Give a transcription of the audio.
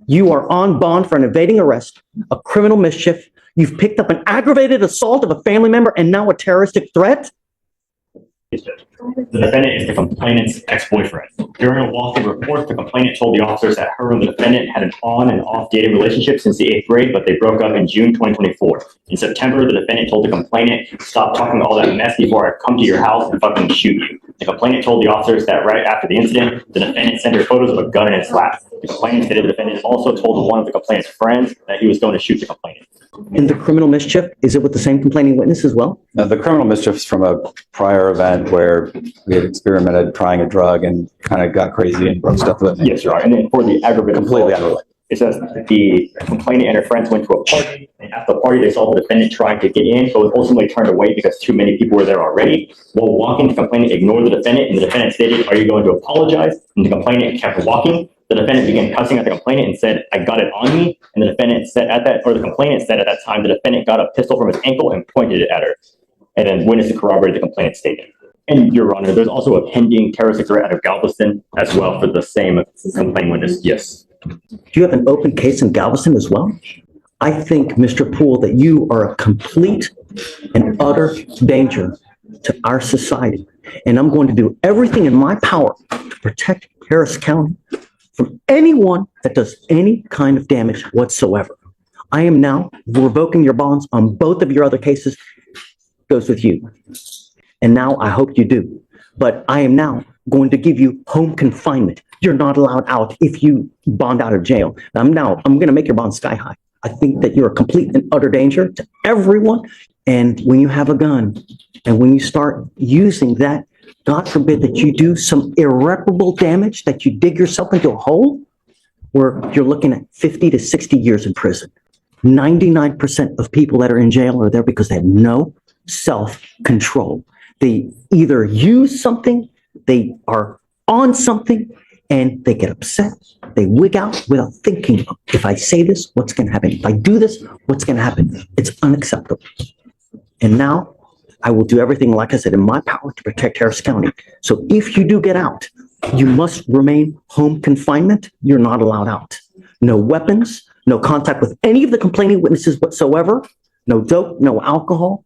You are on bond for an evading arrest, a criminal mischief. You've picked up an aggravated assault of a family member and now a terroristic threat? The defendant is the complainant's ex-boyfriend. During a walk-in report, the complainant told the officers that her and the defendant had an on and off dating relationship since the 8th grade, but they broke up in June 2024. In September, the defendant told the complainant, "Stop talking all that mess before I come to your house and fucking shoot you." The complainant told the officers that right after the incident, the defendant sent her photos of a gun in his lap. The complainant stated the defendant also told one of the complainant's friends that he was going to shoot the complainant. And the criminal mischief, is it with the same complaining witness as well? Now, the criminal mischief is from a prior event where we had experimented trying a drug and kind of got crazy and broke stuff with it. Yes, Your Honor. And then for the aggravated Completely assault, unrelated. it says the complainant and her friends went to a party, and at the party they saw the defendant trying to get in, but was ultimately turned away because too many people were there already. While walking, the complainant ignored the defendant, and the defendant stated, "Are you going to apologize?" And the complainant kept walking. The defendant began cussing at the complainant and said, "I got it on me." And the defendant said the complainant said at that time, the defendant got a pistol from his ankle and pointed it at her. And then witness corroborated the complainant's statement. And Your Honor, there's also a pending terroristic threat out of Galveston as well for the same complaint witness. Yes. Do you have an open case in Galveston as well? I think, Mr. Poole, that you are a complete and utter danger to our society. And I'm going to do everything in my power to protect Harris County from anyone that does any kind of damage whatsoever. I am now revoking your bonds on both of your other cases. Goes with you. And now I hope you do. But I am now going to give you home confinement. You're not allowed out if you bond out of jail. I'm going to make your bond sky high. I think that you're a complete and utter danger to everyone. And when you have a gun and when you start using that, God forbid that you do some irreparable damage, that you dig yourself into a hole where you're looking at 50 to 60 years in prison. 99% of people that are in jail are there because they have no self-control. They either use something, they are on something, and they get upset. They wig out without thinking, if I say this, what's going to happen? If I do this, what's going to happen? It's unacceptable. And now I will do everything, like I said, in my power to protect Harris County. So if you do get out, you must remain home confinement. You're not allowed out. No weapons, no contact with any of the complaining witnesses whatsoever, no dope, no alcohol,